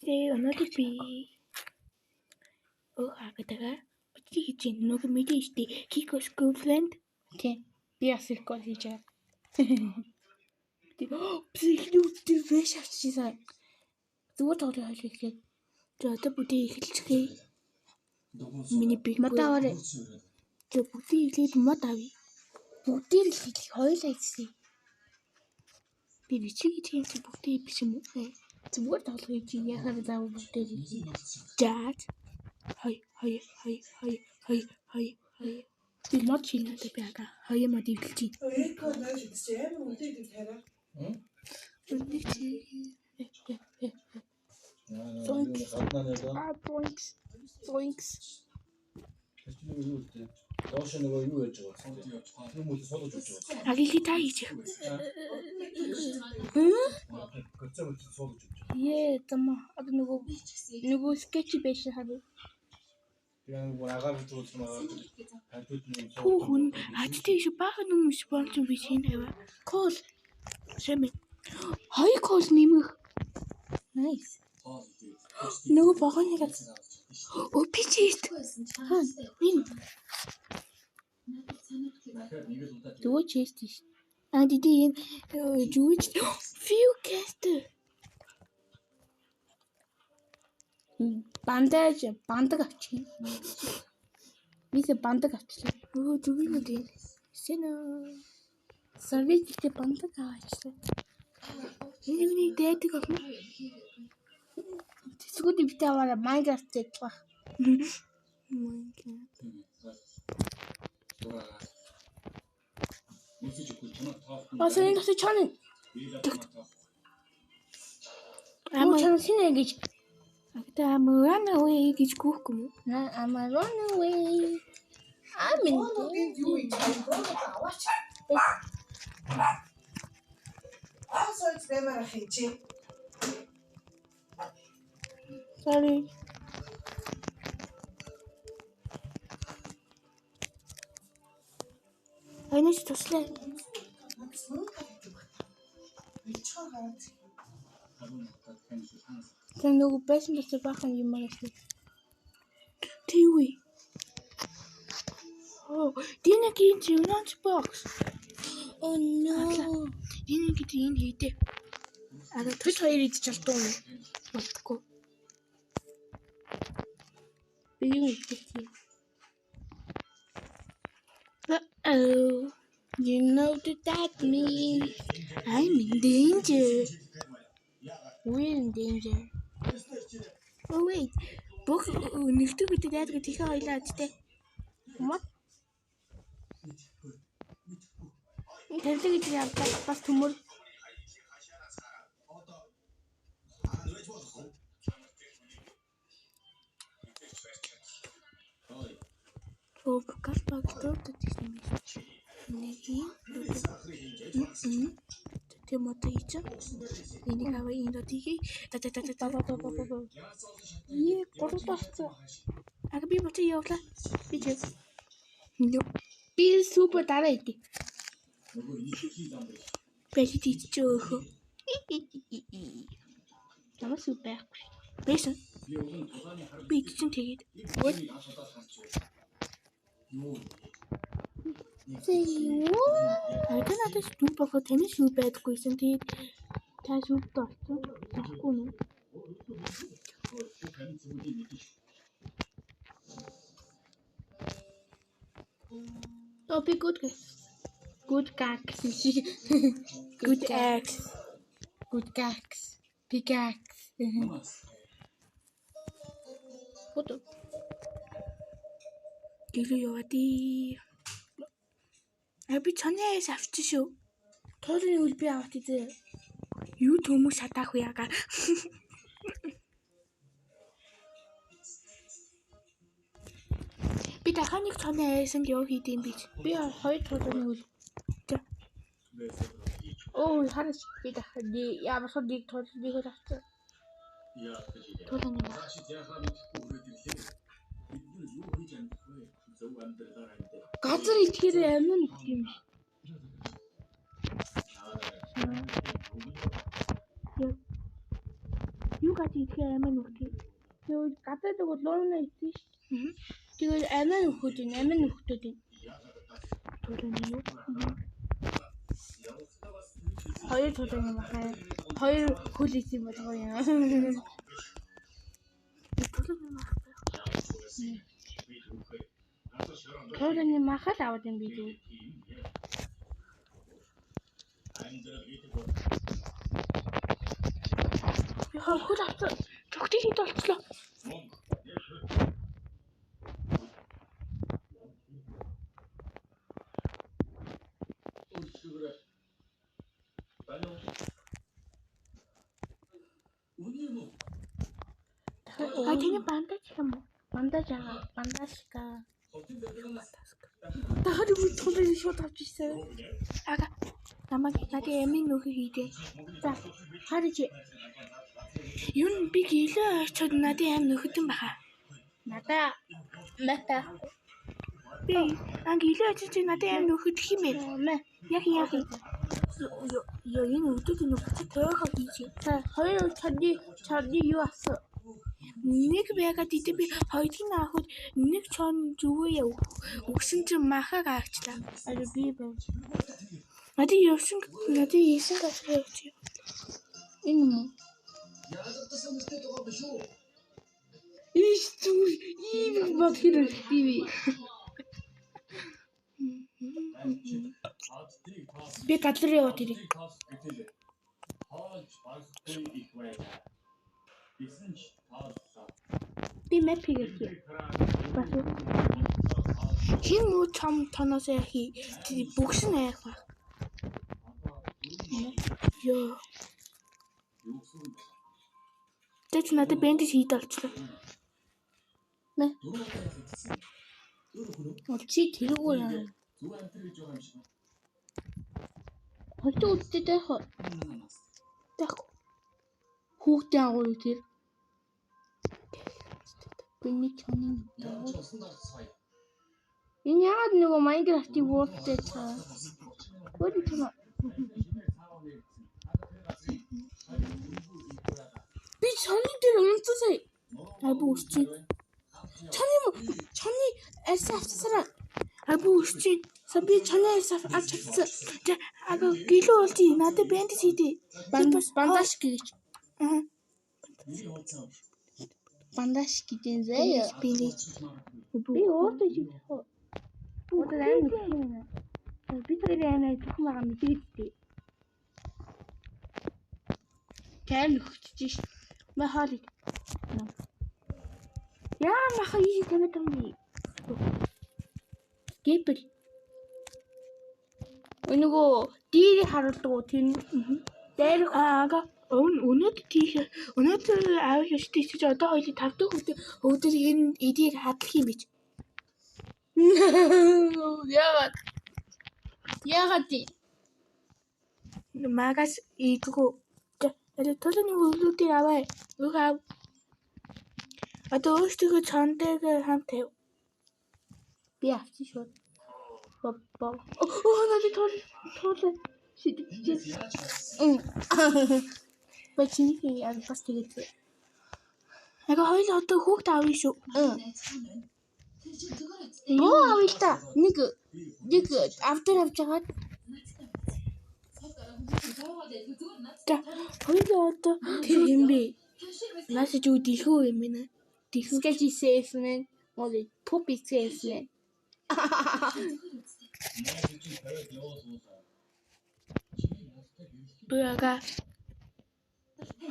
Өнөөдөр би хаагатага бити хийж нэг мэдээ штий Kiko's Girlfriend тий би бас их гол хийж байгаа. Психлүүдтэй вэш авчихсан. Зүгээр тоглох хойл ихлээ. За одоо бүдээ эхэлчихье. Миний биг модавар. За бүдээ эхлээд мод авъя. Бүдээ эхлэх хойлоо ийцээ. Би бичиг хийж бүдээ биш юм уу? Зүгээр тоглох хийж яхаар заав бүдээ. Жаад. Хай. Би мод хийлээ би ага. Хаяа мод эвлэж чинь. Эко наш гэсэн юм үү гэдэг хараа. Үнэхээр Zoinks. Доош нөгөө юу яаж байгаа? Юм уу содож байж байгаа. Аги та хийж. Гоцоо содож байж байгаа. Ее тама одоо нөгөө скетч биш хараа. Тэгээ нөгөө агаар зүйл байгаа. Хүүхэн ажтыг баахан хүмүүс болж би шинэ аваа. Кол. Шэмэ. Хай кол нэмэх. Nice. Нөгөө богоныг опичит. Вин. Дөө честиш. Диди жууч фьюкэст. Бандаж бандаг авчих. Висе бандаг авчих. Өө зүгийнэ дээ. Сэнэ. Савичтэй бандаг аваачлаа. Энийг дээдэг авах. Тэсгүүд битээ аваараа Minecraft гэж баг. Асаа энэ чанаа. Чанаа синэ гэж. Агта run away гэж гүхгүй юм. I'm run away. I'm in. Асаа зэмэр хийчих. Sorry. Айнш туслаа. Тэн нөгөө байсан дээр бахан юм аа. Тэвээ. Oh, Dina кинч lunchbox. Oh no. Dina гэж энэ хийдэ. Ага төс хоёр идэж болтгоо юм. Болтгоо. Би юу хийх. Uh-oh. You know that means I'm in danger. We're in danger. Oh wait. Бүх нэгдэг үедээ яадаг тийхээ хоёлаа ажтай. What? Тэрлэг гэж явдаг бас төмөр. Oh, kas pakistan тийм нэг юм. Тэ мото ийч. Энийг аваа энэ дотиги. Та. Е, гурван. Ага би мото явлаа. Би ч. Би супер дараа идэв. Бэлт ийчөөх. Тамаа супер. Бэсэн. Би чинь тэгээд. Ага надад шүү бохоо таны шүү байдаггүйсэн. Тэгээд та шүүдтэй олсон. Тахгүй нь. Oh, be good guys. Good gags. Good eggs. Good gags. Pickaxe. Фото. Гэлөө яваади. Би чанаас авчих шүү. Тоолны үл би авах тийзээ. Юу төмөс шатаах вэ яга. Би даханыг чанаас нь яв хийдэм бич. Би хоёр тоолны үл. Оо хараач би дахад ямар нэг тоолны үл авчих. Тоолны үл. Газар итгэхээр амин юм. Юу Юугаа тийхээр амиа нүхтэй. Тэгээд гадаад нэг луунаа ийсэн шүү. Тэгээд амиа нүхүүд энэ амиа нүхтүүд энэ. Тулын юу? Хоёр тулын юм хаа. Хоёр хөл ийсэн болгоо юм. Тулын юм аа. Тулын юм ахал аваад юм би дүү. Яа хөл авсан. Чогтын хэд болцлоо. А тэний бандаж юм уу? Бандаж аа, бандажка. Дахад үгүй тулын шууд авч ирсэн. Ага. Намайг надад эмийн нөхө хийдэ. За, харж. Юун би гэлээ очоод надад аим нөхөдөн баха. Надаа мата. Би гэлээ очиж надад аим нөхөд химээ. Яг. Яа энэ үдээд нөхөд тойроо хийж. За, хоёр чарны юу асан? Нэг байгаад идэ би хоёрын ахуд нэг чон зүгөө өгсөн чинь махаг аагчлаа. Ари би бай. Надад ийсэн гашгаа явууч. Энэ юм. Иш зүр ийм бат хэрэг би. Би гадар яваад ирээ. Би мэп хийгээ. Хин муу чам тоноос яхи бүгс нь яах вэ? Ёо. Тэт надад бэндэж хийд олчлоо. Нэ. Олчи тэрүүгээр яа. Хөлтөө үдтэй дэх. Хүүхдээ агуул тэр. Биний чоны. Энэ яагаад нөгөө Майнкрафтыг ууртай цаа. Гүр чоноо. Би чоны дээр унтсаа. Абу усчи. Чоны эсэфсраа. Абу усчи. Саби чоны эсэфсраа. Ага гэлөө олти надад бэндэж хийдэ. Бандаж гэж. Бандаж гэдэг заяа. Би өөртөө хийх. Өөртөө аим хийх. Би тэр яанаа зөвхөн байгаа мэдээдтэй. Тань хөтчих ш. Мэ хаалт. Яа маха ий тавьд юм би. Гэпэл. Өнөөгөө дийг харуулдаг тийм. Дээр ага өнөөдөр тийх өнөөдөр аав яштай чи одоо хоёул тавдаг хөвдөр энэ эдийг хадлах юм бич. Яагаад магас ийдгүү эле толны хөлүүдийг аваа. Үг ав. Одоо өөртөө чондаг хамт тавь. Би авчих шууд. Надад тол шидэж. Бачини яа бас тэгээд. Ага хоёул одоо хүүхд авъя шүү. Оо авъя та. Нэг автор авч байгаа. За хоёул одоо тэр юм бэ. Наас ч үдихүү юм байна. Дихүүж ийсэн моли пупицсэн. Бага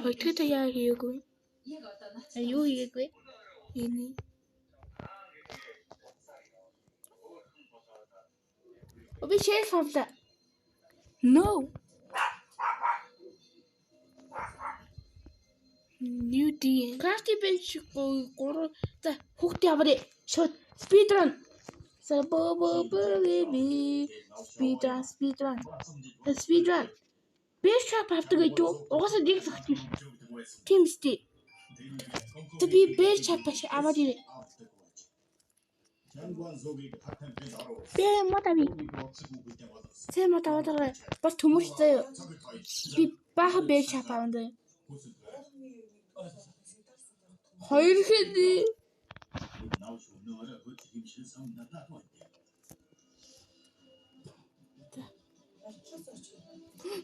хоёрт яа хийгээгүй. Юу хийгээгүй? Энэ. Оби шэйх авлаа. No. New D. Crafty bench 3 за хүүхдээ аваарай. Шууд speedrun. Speedrun. Бэшап авдаг гэдэг угаасаа нэг зогтчих. Тийм сте. Тэ би бэшап аваад ирээ. Би мотави. Тэ мотаваа. Бас төмөрч заяа. Би баха бэшап аваад. Хоёр хэд.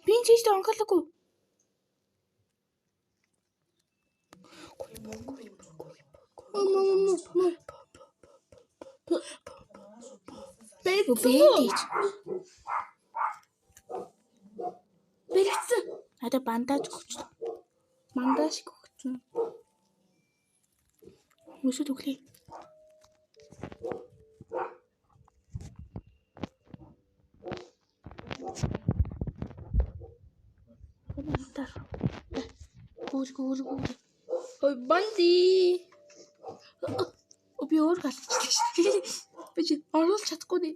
Би чийж онголоогүй. Бэлдэж. Бэлдсэн. Надад бандаж өгч. Мандаж өгч. Өсөд өглөө. Гүр. Ой банди. Би өөр галчих. Би чи оруулах чадахгүй нэ.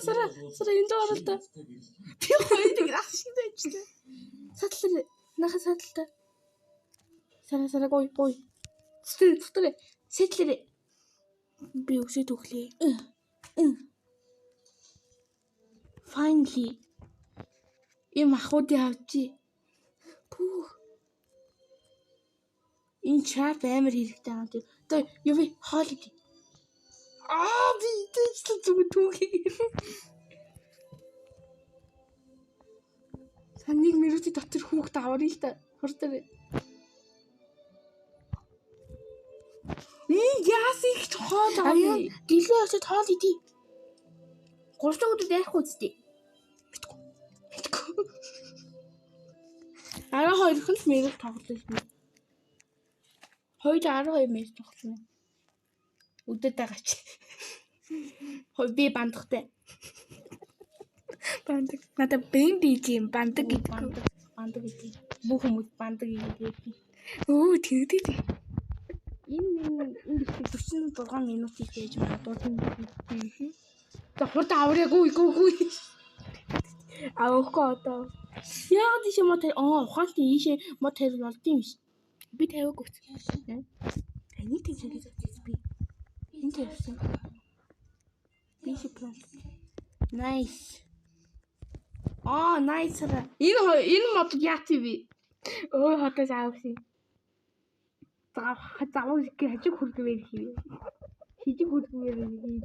Сара энэ оролтой. Би хоёрыг ах шиг дайчлаа. Садлаа. Наха садлаа. Сара гой. Зүтэрэ. Сэтлэрэ. Би өсөд өглөө. Finally. Им ахуудын авчи. Пүүх. Энэ trap амар хэрэгтэй юм тий. Одоо юу вэ? Holiday. Би тэжлээ зүг түүхий. Санийг минутын дотор хүүхд аварыг л та хурдаар. Яас их хоол аваа. Гэлээ очоод хоол идий. 3 өдөр ярих үстэй. Мэдгүй. 12 минут тоглож байна. 12 минут тоглож байна. Өдөрт агач. Би бандахтай. Бандаг. Надад бэнд ийм бандаг гэдэг. Бандаг гэдэг. Бүх хүмүүс бандаг гэдэг. Тэгдэг. Энэ 46 минут хийж магадгүй. Хурд авраагүй. Авахгүй одоо. Яагаад тийш мод ухаалтын ийшээ мод тавил болдсон юм ш. Би тавиагүй. Энийг тийшээ би. Энд тавьсан. Би чи план. Nice. Nice. Энэ мод яат би. Хотоос авсан. Заваа хажиг хүрдвэр хийв. Хижиг хүрдвэр хийлээ.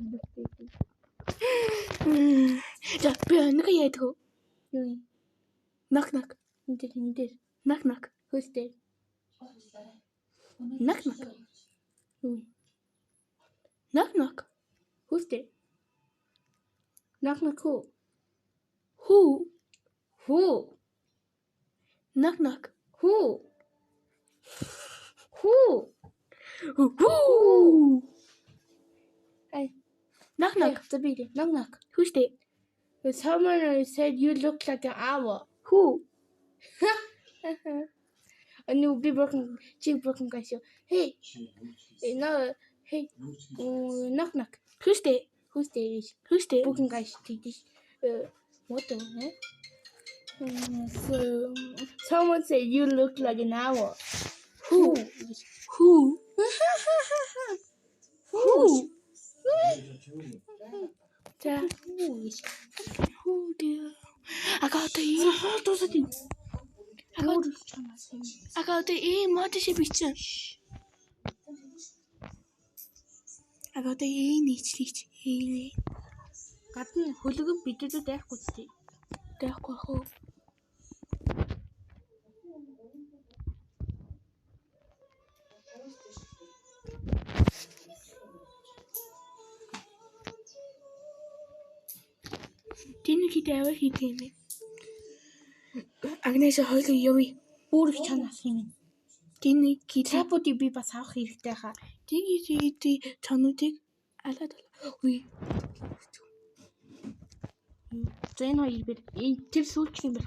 Би нэг яадаг. Юу? Knock. Энд дээр. Knock. Who's there? Knock. Юу? Knock. Who's there? Knock who? Who? Knock. Who? Hey. Knock. Hey, knock. Who's there? Someone said you look like an owl. Who? A new broken guy. Hey. No. Hey. Knock. Who's there? Who's there? Broken guy. What the heck? So, someone said you look like an owl. Who? Who dear? I got the mother picture. I got the niche. Gotten Hulugu bitter to death with the Death. Didn't he ever hit him? Agnes a holy yowie, all of Chana's him. Didn't he tap what you be but how he did her? Did you eat the Chanutic? I let we. Then I eat it till so chamber.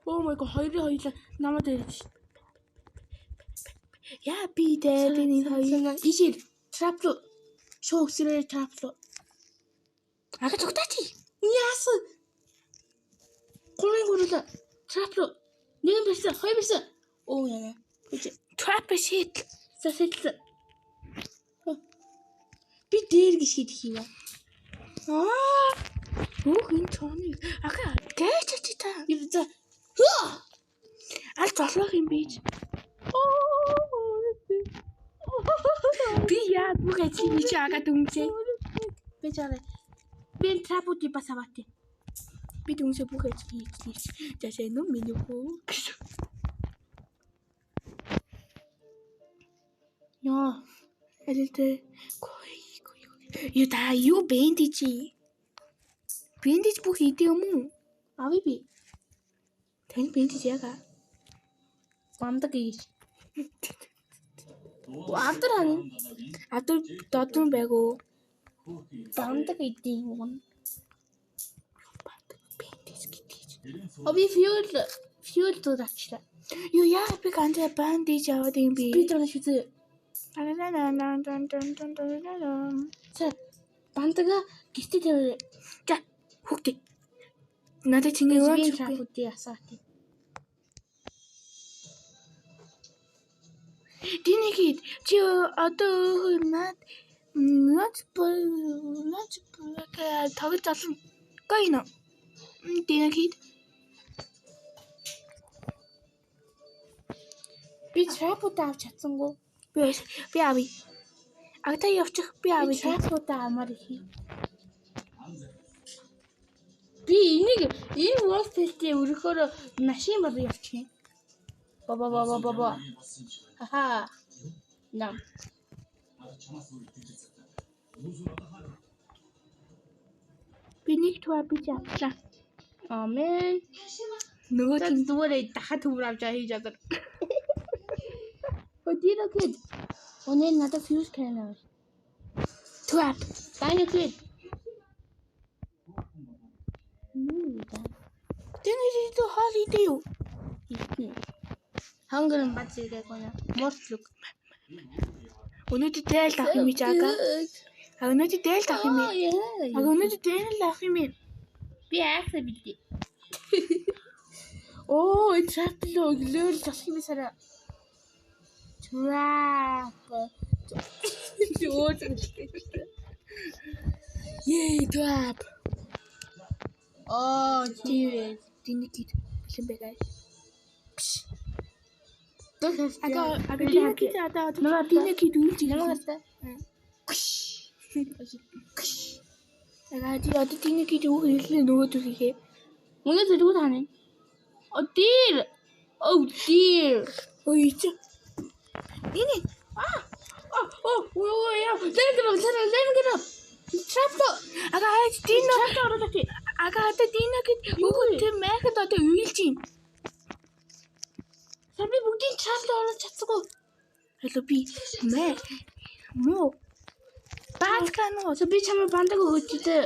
Oh my god, how nowadays. Yeah, be dead in the is it trap show serious trap. I got to touch it. Yes. Calling for the trap. Name. Oh, yeah. Trap is hit. That's it. Be dead, is hit here. Өөх энэ чооны. Аха гэж чи та. За. Аль зоолох юм бэ? Би яа бүх ажлыг чи агаад өмсөө. Би жаа. Би трапути басавати. Би дүнсээ бүх ажлыг хийж. Жашаа нүм миний хөө. Яа. Элэлтэй. Кой. Юу та юу бэндичи? Бэндич бүх идэв юм уу? Ави би. Тань бэндич яга. Бандаг ийш. Адар хань. Адар додон байгуу. Бандаг идэв юм. Бэндич гэж. Оби fuel дураачлаа. Юу яа би ганцаа бэндич аваад юм би. Би тэр шүтээ. За бандага гисти тэр. За хүүхдээ. Надад чингээ Би өөч. трапути асаати. Динэгид чи одоо над тогж залан гайно. Динэгид Би трапути авч чадсангүй. би ави. Агта явчих би Би ави. трапути амар их. Би энэ workspace-тэй өрөхөөр машин бол явчих. Баба. Хаха. Нам. Би нэг туа би авчлаа. Амен. Нөгөө Тэг зүгээр дахад төмөр авч хийж чадар. Өдөрөө гээд өнөө надад fuse can авах. туа. Таны гээд. Динэгид хоол идэ юу? Хангарын бац ирэх гоо. Мослог. Өнөөдөр дээл авах юм чаага. Өнөөдөр дээл авах юм. Өнөөдөр дээл авах юм. Би яахаа бити. Оо, энэ трапл өглөөл засах юм сараа. Trap. Yay, trap. Oh, TV. Динэгид бэлэн байгаа. Ага, Динэгид одоо динэгид үйлж намайг та. Ага, тий одоо динэгид үг хэлнэ нөгөө түлхийхээ. Мөнгө зүгүү таны. Oh dear. Oh dear. Ой чи. Ini. Яа. Лэмгэрэ. Трапто. Ага хайж дин трапто ороод тий. Ага одоо динэгид өгөө тэр майхад одоо үйлж юм. Сарби бүгдийн трапто ороод чадсаггүй. Hello би мэ. Мо. Бааткано. Би чамд бандаг өгөөч дээ.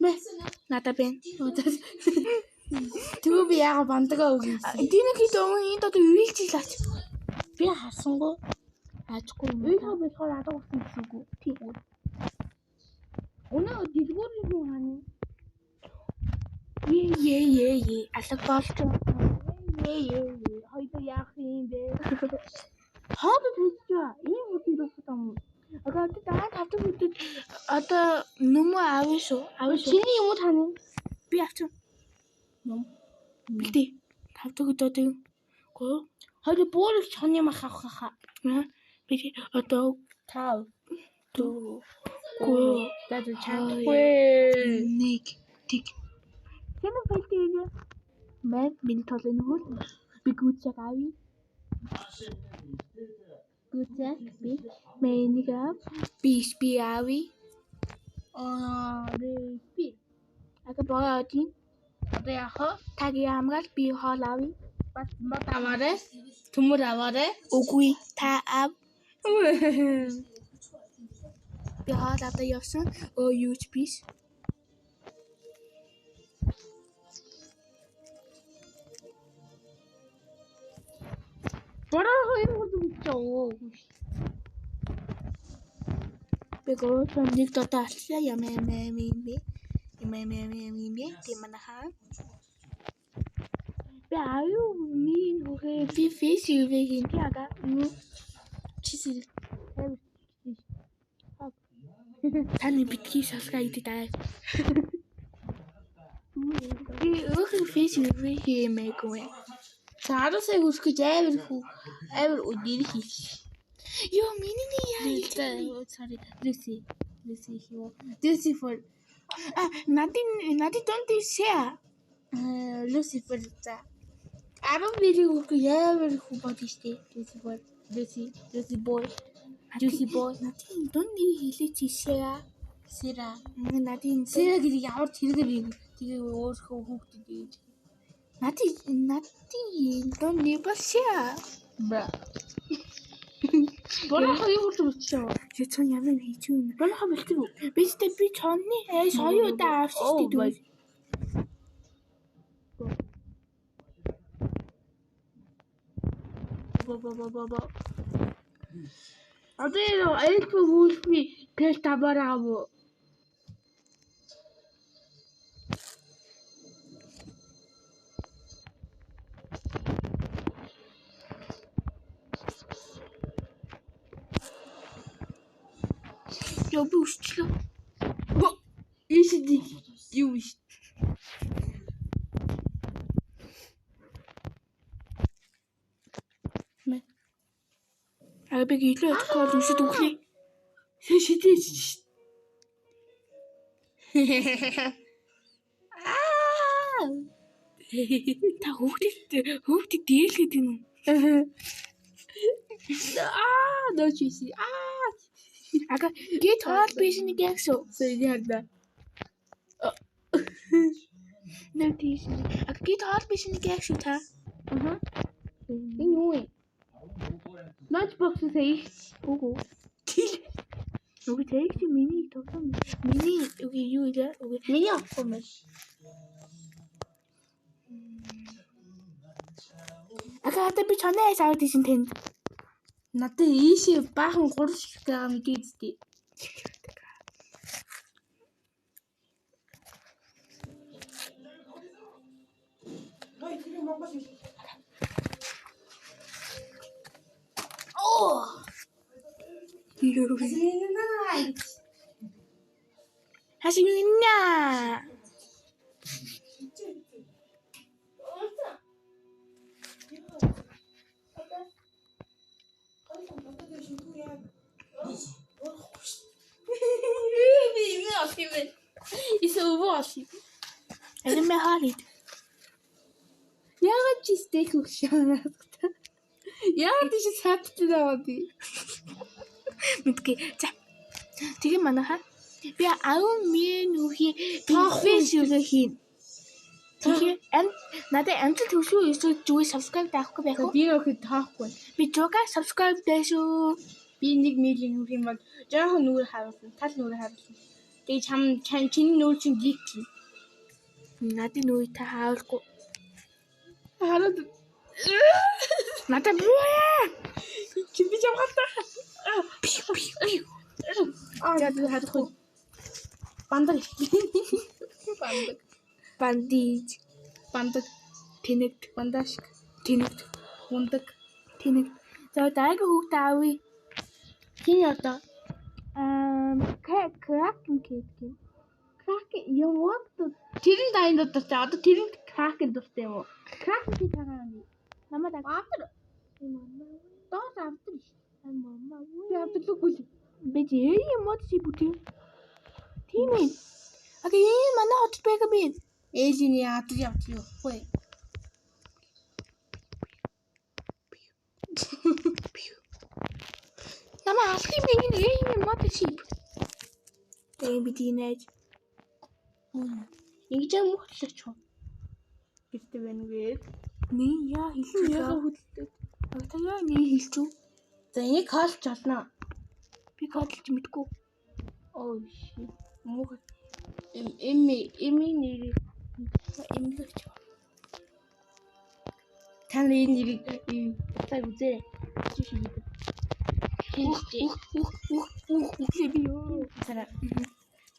Мэ. Надад бэн. Тэгвэл би яага бандага өгье. Динэгид өгөө энд одоо үйлж илаач. Би харсангүй. Аажгүй юм. Үйхаа болохоор адаа болсон гэсэнгүү. Тийм. Өнөө дэлгүүр юм хаана? Е. Алаг болч. Е. Хоёул яах юм бэ? Хаад тэгчээ. Ийм үтэн дүүсэт юм. Ага одоо дараа тавтай бүтэд одоо нүмө аавь шүү. Чиний юм уу таны? Би авчих. Ном. Битээ. Тавтай одоо юу? Гоо. Хоёул буурах чоны мах авах хаа. Би одоо Тав. дүү. Гоо. Дад чадахгүй. Нэг тик. Тэм бэлтээ. Мэн миний толын хөл. Би гүцэг ави. Гүцэг би. Мэнийг ав. Би ави. Би. Ага боо один. Одоо яах? Таги амгаал би хоол ави. Бас мод аваарэ. Төмөр аваарэ. Үгүй та ав. Би хоол аваа явсан. Юу ч биш. Бороо хоёр хурд үчөө. Би гоо нэг дотоо алчаа ямаа Тиманаха. Би аюу мин хөөе би фэйс ювэгийн тиага. Чисэл. Таны битгий subscribe даа. Өөрхөн фэйсбүүк хиймээгүй. Саадасаа хүсгэж амар өдөр хийх. Йоо миний яа. Sorry. Lucifer. Nadi don't share. Lucifer за. 10 билиг хүрэх яавар хүү бодсон штэ. Lucifer. Lucy boy. Надын дунд хэлээч шээ. Сера. Надын сера гэдэг ямар тэрэг тэгээ өөрөө хүүхдэд ээж. Надын дунд бол шээ. Бра. Борохоо юу гэж бодчихоо. Чи цон ямар хийж юу? Борохоо бэлтгэв үү? Би чонны соёо удаа авчихсан дүү. Бо. Адero эльф вулфи пелта бараво. Я бушчлаа. Исди юу ш. А би гэлээ тохиол үсэд үхлээ. Шидэж ш. Та хүүхдэд дээлгээд юм. Ночиси. Ага гит хоол бишний гэгсо. Сэйдэ. Нэтиш. Ага гит хоол бишний гэгсо та. Энэ юу вэ? Lunchbox сэй. Үгүй. Үгүй тэг чи миний тоглоом. Миний үгүй юу вэ? Үгүй. Миний авсан байна. Ага та би чанаа саад ишин тэнд. Надад ийшээ баахан 3 шиг байгаа мэдээдтэй. Ой, тэр Монгол хэл. Оо. Хасигна. Is overwashing. En dan haar niet. Ja, wat is dit ook zo? Ja, het is het hapte dat die. Met ke, ja. Tegen mannen ha. We oude meer nu hier. Vis jullie hier. Tegen en na de enkele toezo is het doe subscribe daar ook bij. Die ook het hakken. We joga subscribe daar zo. Би нэг милийн нүх юм бол жоохон нүрэ харуулсан. Тал нүрэ харуулсан. Тэгээ чиний нүр чинь гик. Надын нүрэ та харуулахгүй. Хараад. Надад бие. Чи би жамхатаа. Яд харуулахгүй. Бандаг. Бандиж. Бандаг. Тэнэг. Бандашк. Тэнэг. Ундаг. Тэнэг. За дайг хүүхдээ авъя. Хин одоо кракен гэдэг. Кракен яваад тэрэн дайнд дуртай. Одоо тэрэн кракен дуртай юм уу? Кракен чи тагаа юм. Намайг автар. Доос автар ш. Мама. Би автлахгүй. Би юм уу чи бүтээ. Тийм ээ. Агаа ийм манай хот байгаа би. Ээжний автар явчих вэ? Намаа алах юм ийм мод шип. Тэгээ би тийнэж. Ингэж юм хөдлөж чуу. Битээ байна гээ. Нээ яа хэлчих яа хөдлөж. Та яа нээ хэлчих. За энийг хаалж олно. Би хаалж мэдгүй. Оо ши. Муу эми нэр эмлэгч. Таны нэрийг цаг үзээ. Чи ши.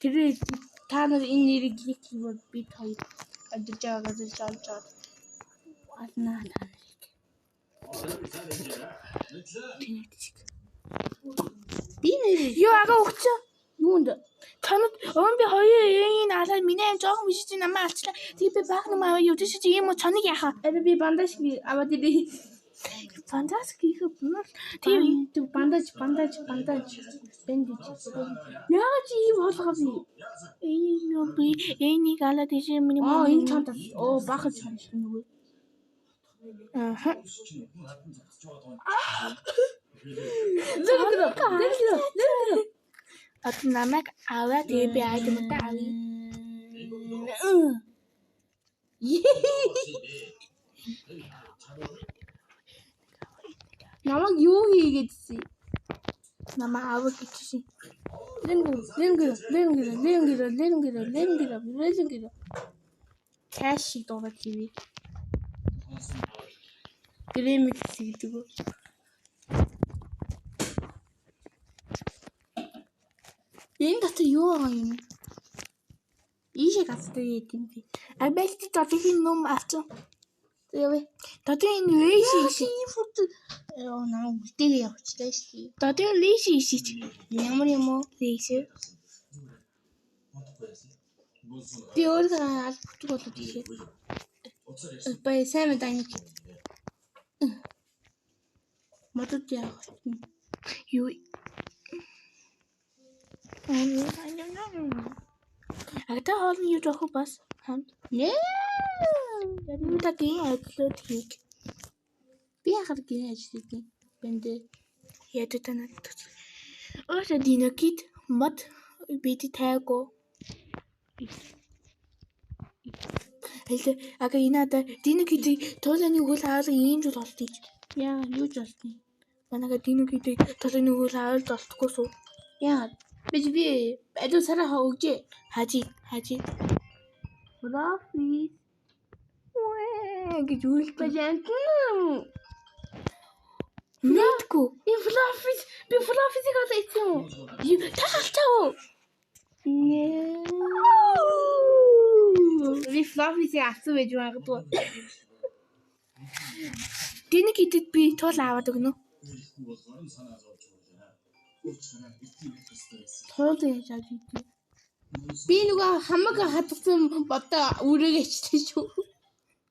Тэр та нар энэ нэрийг хийхийг бид хоёр ажиллаж байгаагаас олж аваад алнаа нарыг. Би нэр ёо ага өгч. Юунд? Танад би хоёр энэ алаа миний аим жоохон биш чи намаа алчлаа. Тэгээ би баг намаа явж чи ийм уу чоныг яхаа. Би бандаж аваад ирээ. Бандаж хийх юм. Тийм бандаж. Бандаж. Яа чи ийм болгоо би. Би энийг алаад тийш миний энэ чамд. Бахаж чам шиг нөгөө. Аха. Лэр. От намайг аваад би айдамтай авъя. Намайг юу хийгээдсэн? Намайг авах гэж. Лэн. Кэш дураад хийвээ. Грэмик гэдэг. Энэ дотор юу байгаа юм? Ийшээ гацдаг юм би. Абэлти дотор ном авсан. Тэгээ. Дотор энэ лэши. Наа үлдээгээ явуулчихлаа шүү. Дотор лэши ишиж. Ямар юм уу? Лэши. Би өөрөө аль бүтэг болоод ийшээ. Бай сайн мэдээ. Модод яах вэ? Юу? Агта хоолны юу жоох бас хамт. Нээ. Яг тагийн ажлууд хийх. Би яхад гин ажил хийх. Бэндэ ядуу танад. Өөсөө динокит мод бид тайго. Ага инада динокит тоолны хөл хаалга ийм жил олдчих. Яа юу ч олдсон. Манайга динокит тоолны хөл хаалт олдохгүй суу. Яа би адуу сараа хөөж хажи. Флафи. Гэж үлдэж байна. Нэтгүү. Би флафиг олсон. Та халтаа. Би флафиг авсан байж магадгүй. Динокитэд би тоол аваад өгнө. Тоол яаж хийдэг? Би нөгөө хамаг хатсан бодоо үрээгээчтэй шүү.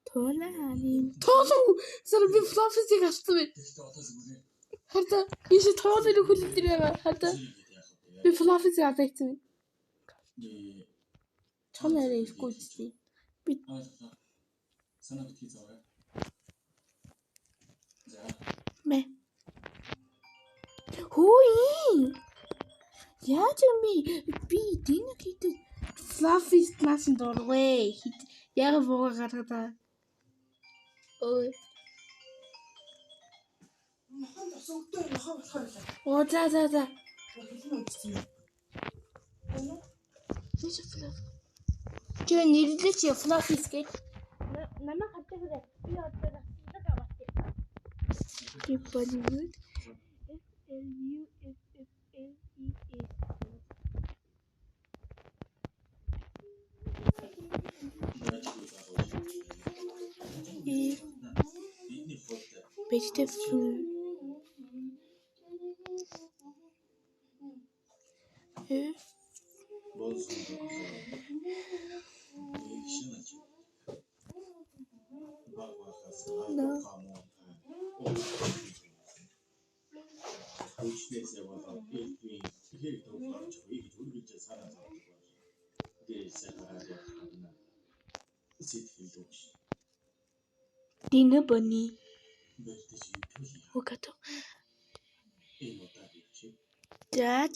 Тоолаа. Сар би флафиг авсан байх. Харта ийш тоолыг хүлдэр байгаа. Харта би флафиг авсан. Чамаараа ихгүй үстэй. Би санаа битгий зовоо. Мэ. Хөөе. Яаж юм би динокит флафиг насан дургүй. Яг бууга гаргадаа. Ой. За. Чи нэрлэж флафиг гэж. Намайг хатдаг. Би одоо насдаг аваад. Би болиуд. Vegetable. Dina bunny. What? Dad.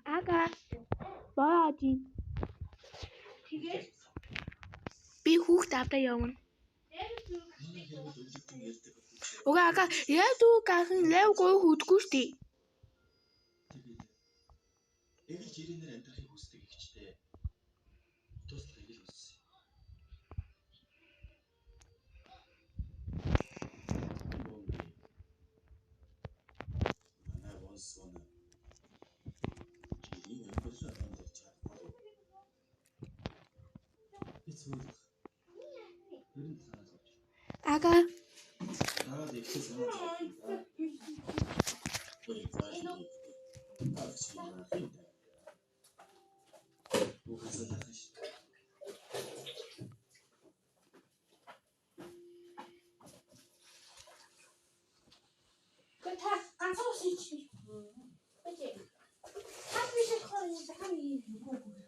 Aga. Body. Би хүүхд авдаа явна. Ага, яа дүү гахын лев гой хөдгөө штий. Эвэл жирэнээр амьдрахыг хүсдэг ихчтэй. Тусдаа ил хүссэн. Манай вонсон. Жирийн амьдрах амжилт чадвар. Ага. 다 ганцхан ус хийж. Бэжээ. Хаа биш хоо юм хаа юм.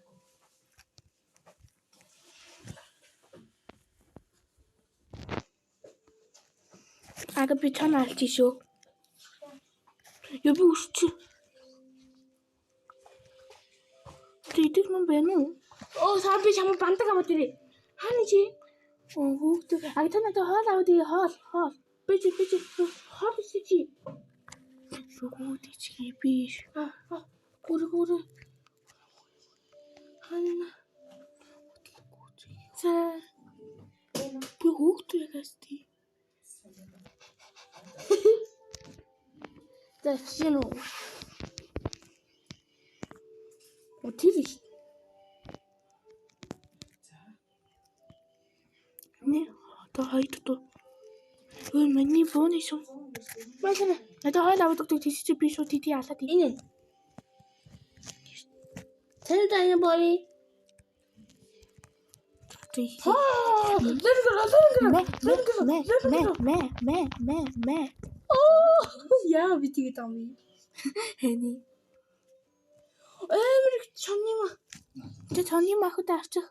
Ага би чанаа алж шүү. Яби усч. Тэдэг юм байна уу? Оо саа би чамд бандаг аваад ирээ. Хаана чи? Оо хүүхдээ. Ага танаа хоол аваад ирээ хоол. Бэжээ хоол чи. Бүгд чи биш. Гүр. Хаана? За. Бүгд яасти. За шинэ. Утилиш. Не, то хайдто. Ой, миний фоны шон. Бачна. Надад хоол аваад өгдөг тийч би шүү тийти алаад энэ. Тэнд даана боли. Мэ. Оо, яа би тэгээд ам. Хэний. Эмэр чонны махад авчих.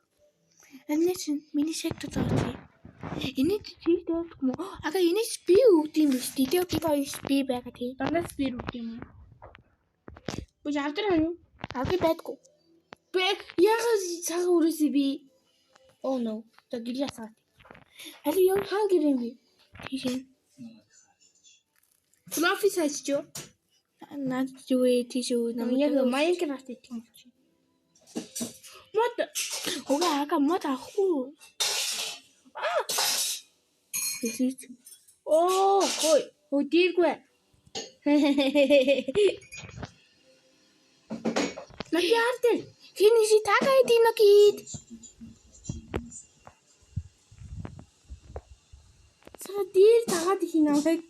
Энэ чинь миний шектор зооч. Энийг чи дэвдэх юм уу? Ага энийг би өгдөм биш. Тэдээ би хоёр би байгаа тий. Дандаас би өгд юм уу? Бож авдраа. Авги байдгүй. Бэ яагаад цагаан үрээсээ би Oh no. Та гэлээсаа. Али юу хаан гэрэн би. Тийш. Флафи сайжчоо. Наад юу тийш үү намайг яг Minecraft гэх юм чи. Мод. Ога ага мод ахгүй. Тэсэж. Оо, хой. Хөдийггүй. Нагиартэй. Хиний чи тагай диногид. Дир тагаад их намайг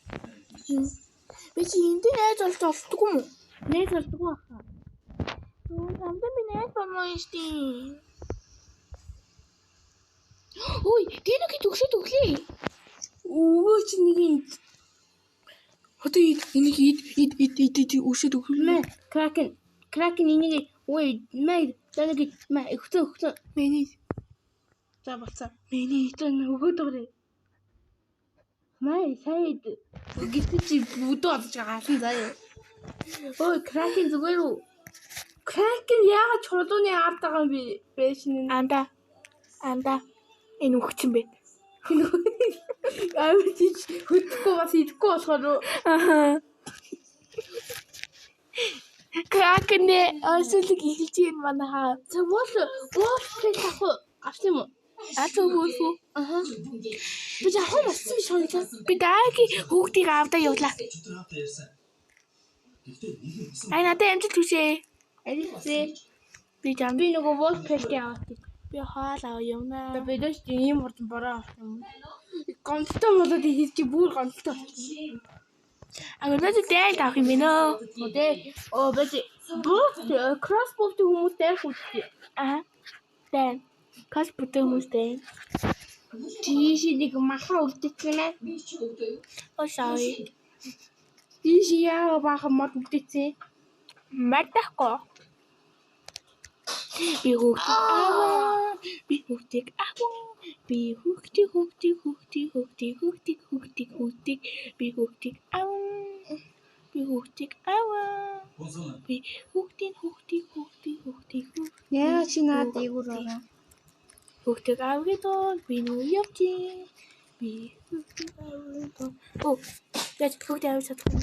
би чи энд найз олж олддог юм уу? Найз олддог баха. Амдан би найз болмоо штий. Ой, тэнэг төгсөд өглөө. Өө чи нэг юм. Хатаа энийг өшөд өглөө. Кракен энийг ой, мэй тэнэг мэй өгтөө. Миний. За болцоо. Миний тэн өгөөд өгөө. Май сайд гисчи бүдөө олж гаалсан заяа. Ой, кракен зүгээр үү? Кракен яагаад чулууны ард байгаа юм бэ? Бэшин анда. Энэ өгчин бэ. Аа чи хөдөхгүй бас идэхгүй болохоор аа. Кракен асуулыг эхэлж юм манайхаа. За бол плейс авсан юм уу? Ачаа хөөсөө. Аха. Би яхаа болсон биш хоног. Би дааги хүүхдийг авдаа явуулаа. Ай надад амжилт хүсье. Алисээ. Би нөгөө wallpaper аваад. Би хаал аваа явнаа. Би дэш ийм урд бороо авах юм. Гомдтой болоод хийж бүр гомдтой. Агуулаад дээл авах юм байна. Өдөө. Оо бэж. Crossbow хүмүүс дээр хүчтэй. Аа. Дээл. Кас бүтэн хүмүүстэй. Тийш нэг маха үлдээчихнэ. Ошой. Тийш яа баха мод үлдээцээ. Мартахгүй. Би хүүхдийг яа чи наад игүүр ороо. Хүүхдийг авъя доо би нүү явчих. Би хүүхдийг авъя доо. Оо, яа чи хүүхдийг авъя чадахгүй.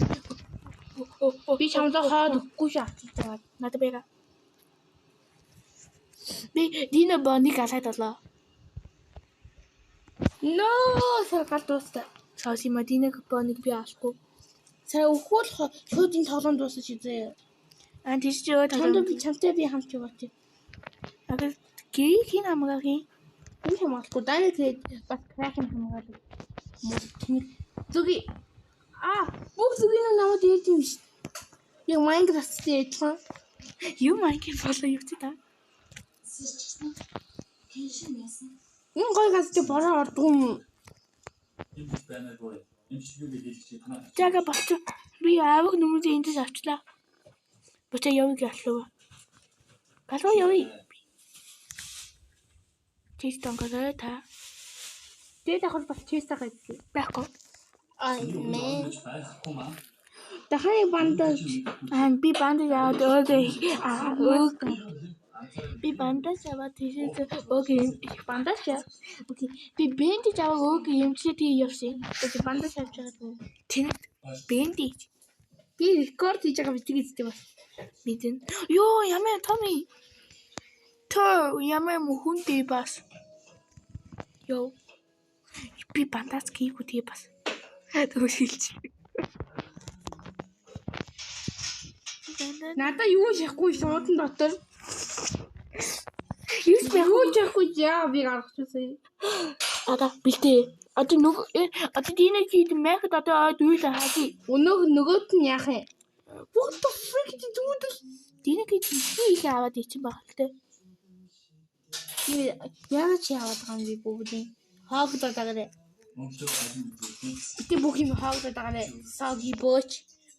Би чамд хаад өгөхгүй шаардлагатай. Надад бага. Би дина боник алаад болоо. No, саргал дуустай. Саси мадинаг боник би аахгүй. Сая өгөөл шуудын тоглоом дуусаж үзээ. Аа тийч юу тоглоом. Би чамтай би хамт яваач. Агад хин хамгаагийн. Энэ хамгаалахгүй дайнэ тэгээд бас кракен хамгаалав. Зүги. Бүх зүгийн намайг ярьд юм биш. Яг Майнкрафттэй адилхан. Юу Майнкрафт болоо юу ч та. Энэ гой газар бороо ордгүй юм. Жага болчих. Би аавг нүмүүдээ эндээс авчлаа. Бочаа явъя гэлээ. Галуу явъя. Чист онгороо та. Тэгээд ахвал бас чист байгаа юм. Байхгүй. Мен. Дахайн бандаж би бандаж аваад өөг би бандаж аваад тийшээ өөг бандаж окей би бэндэж аваад өөг юмчлээ тий явсан. Тэгээд бандаж авч байгаа. Тэнэг бэндэж би рекорд хийж байгаа бичих гэдэг бас мэдэн. Йоо ямар Томи ямар мөхөндөө бас ёо би бандаж хийгүү тий бас төгшилж. Надаа юу шахгүй шуудан дотор. Юу шахгүй яа би гарчихсан. Ада бэлтээ. Одоо диний кид мэхэд одоо дүүл хааги. Нөгөөт нь яах юм? What the freak did you do? Диний кид их аваад ичин баг л тээ. Яагаад чи аваад байгаа юм бэ бүгдийн? Хоогдоод байгаарэ. Бити бүх юм хоогдоод байгаарэ. Саги бөөч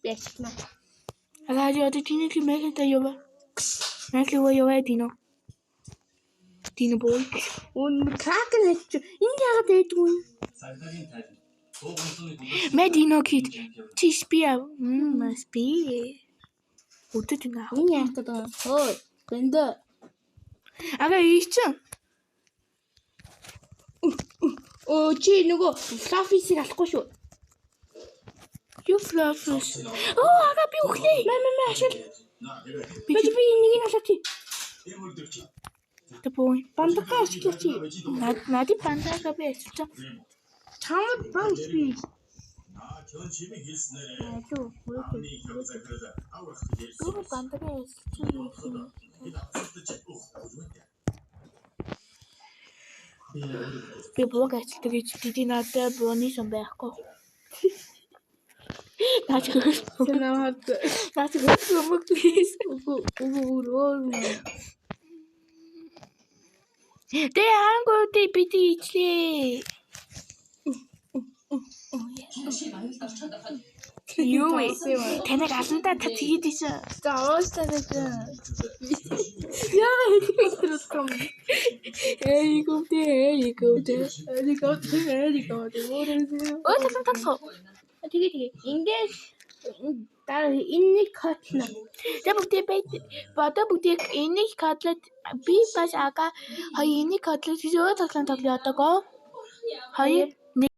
бяцна. Агаажи одоо диний кид мэхэд яваа. Мэхэд яваа дино. Дино бой. Как нэч энэ яагаад байдгүй? Медино кит тишпиа маспи өдөд ингээ хавын яах гэдэг хөө бэндэ ага ийчин чи нөгөө флафисыг алахгүй шүү юу флафис ага би өглөө ашиг би энийг алаач Тэбой бандага ашиглаач нади бандага би ашиглаа Чамд банк би. Юу бандага би блог ажилтдаг гэж бидний надад бооны сан байхгүй. Наач хөөх плиз. Тэ ангууд бити ичлээ. Юу вэ? Таныг аландаа та тэгээд ийшээ. За уустаа гэж. Яа хэлэхгүй. Helicopter. Ой тасаа. Тэгээд ингээд дараа энийг котлна. Тэ бүгдээ бада бүгдээ энийг котлаад би бас ага хоёр энийг котлаад зөө тоглоом тоглоё одоогоо. Хоёр